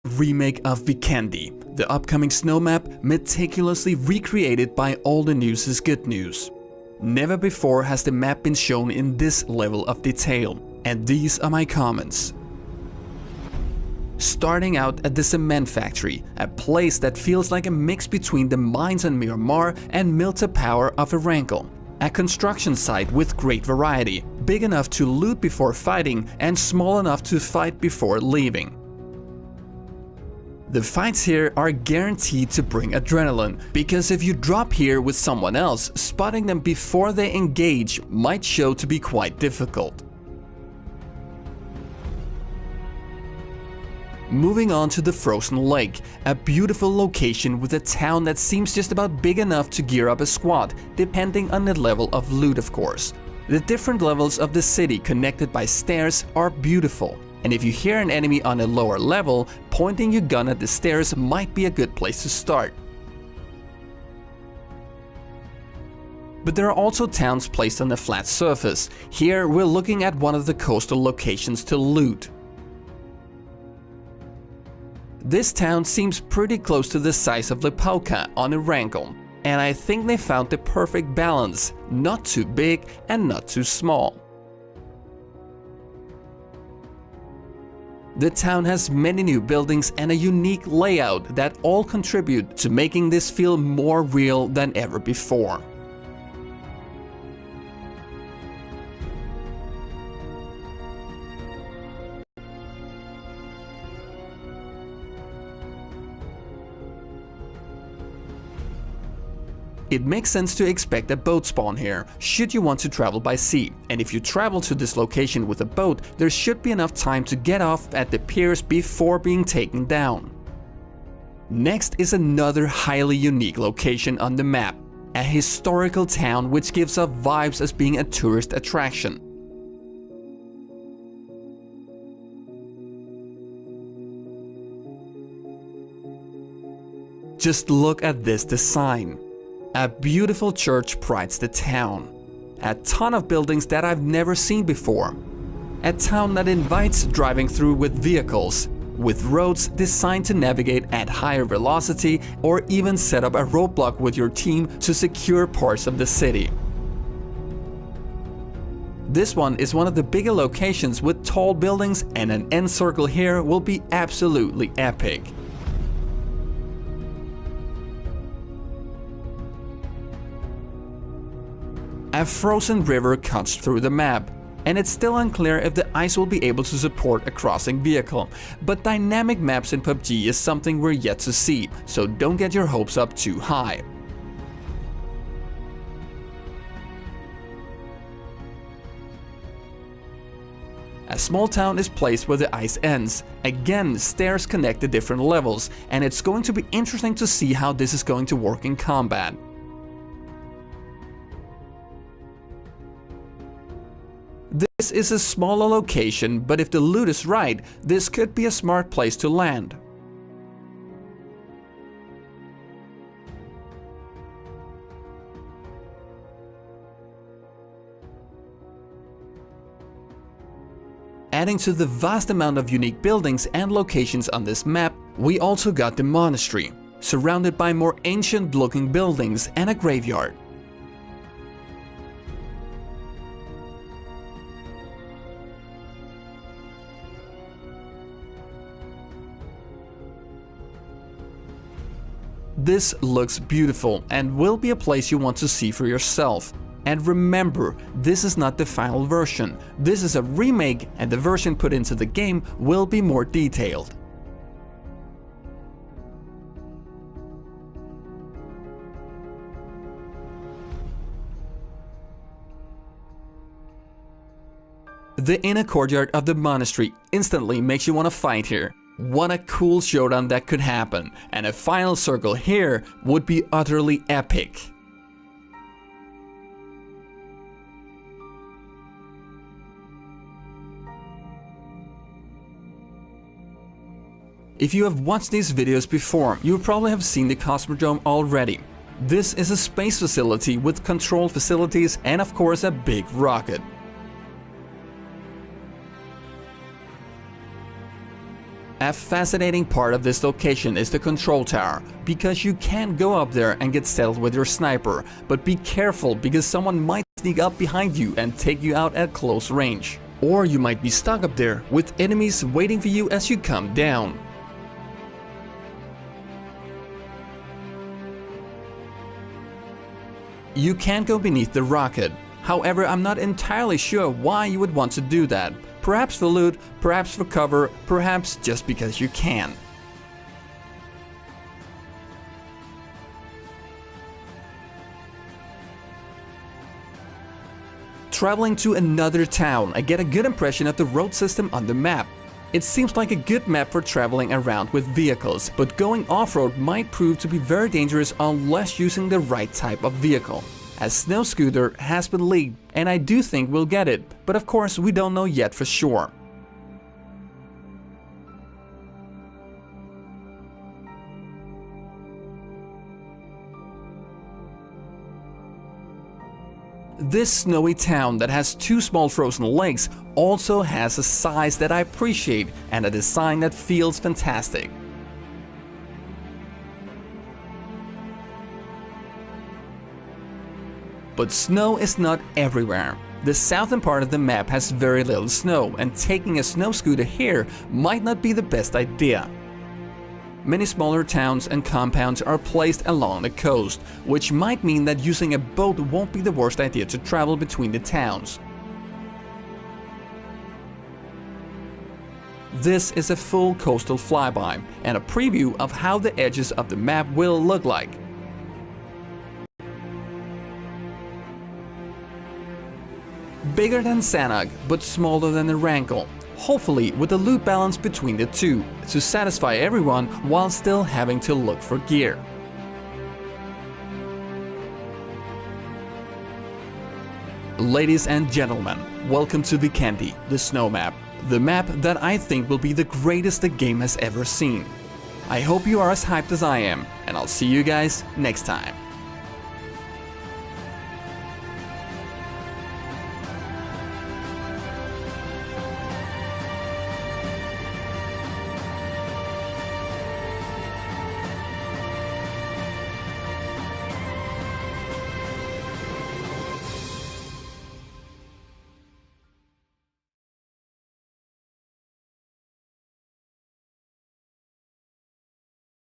remake of Vikendi, the upcoming snow map meticulously recreated by All the News is Good News. Never before has the map been shown in this level of detail, and these are my comments. Starting out at the cement factory, a place that feels like a mix between the mines in Miramar and Milta Power of Erankle. A construction site with great variety, big enough to loot before fighting and small enough to fight before leaving. The fights here are guaranteed to bring adrenaline, because if you drop here with someone else, spotting them before they engage might show to be quite difficult. Moving on to the Frozen Lake, a beautiful location with a town that seems just about big enough to gear up a squad, depending on the level of loot of course. The different levels of the city connected by stairs are beautiful, and if you hear an enemy on a lower level, pointing your gun at the stairs might be a good place to start. But there are also towns placed on a flat surface. Here we're looking at one of the coastal locations to loot. This town seems pretty close to the size of Lipovka on Erankle, and I think they found the perfect balance, not too big and not too small. The town has many new buildings and a unique layout that all contribute to making this feel more real than ever before. It makes sense to expect a boat spawn here, should you want to travel by sea, and if you travel to this location with a boat, there should be enough time to get off at the piers before being taken down. Next is another highly unique location on the map, a historical town which gives off vibes as being a tourist attraction. Just look at this design. A beautiful church prides the town. A ton of buildings that I've never seen before. A town that invites driving through with vehicles, with roads designed to navigate at higher velocity or even set up a roadblock with your team to secure parts of the city. This one is one of the bigger locations with tall buildings, and an end circle here will be absolutely epic. A frozen river cuts through the map, and it's still unclear if the ice will be able to support a crossing vehicle, but dynamic maps in PUBG is something we're yet to see, so don't get your hopes up too high. A small town is placed where the ice ends. Again, stairs connect the different levels, and it's going to be interesting to see how this is going to work in combat. This is a smaller location, but if the loot is right, this could be a smart place to land. Adding to the vast amount of unique buildings and locations on this map, we also got the monastery, surrounded by more ancient-looking buildings and a graveyard. This looks beautiful and will be a place you want to see for yourself. And remember, this is not the final version. This is a remake, and the version put into the game will be more detailed. The inner courtyard of the monastery instantly makes you want to fight here. What a cool showdown that could happen, and a final circle here would be utterly epic. If you have watched these videos before, you probably have seen the Cosmodrome already. This is a space facility with control facilities and of course a big rocket. A fascinating part of this location is the control tower, because you can go up there and get settled with your sniper, but be careful because someone might sneak up behind you and take you out at close range. Or you might be stuck up there with enemies waiting for you as you come down. You can't go beneath the rocket. However, I'm not entirely sure why you would want to do that. Perhaps for loot, perhaps for cover, perhaps just because you can. Traveling to another town, I get a good impression of the road system on the map. It seems like a good map for traveling around with vehicles, but going off-road might prove to be very dangerous unless using the right type of vehicle. A snow scooter has been leaked, and I do think we'll get it, but of course we don't know yet for sure. This snowy town that has 2 small frozen lakes also has a size that I appreciate and a design that feels fantastic. But snow is not everywhere. The southern part of the map has very little snow, and taking a snow scooter here might not be the best idea. Many smaller towns and compounds are placed along the coast, which might mean that using a boat won't be the worst idea to travel between the towns. This is a full coastal flyby and a preview of how the edges of the map will look like. Bigger than Sanhok, but smaller than the Rankle, hopefully with a loot balance between the two, to satisfy everyone while still having to look for gear. Ladies and gentlemen, welcome to Vikendi, the snow map. The map that I think will be the greatest the game has ever seen. I hope you are as hyped as I am, and I'll see you guys next time.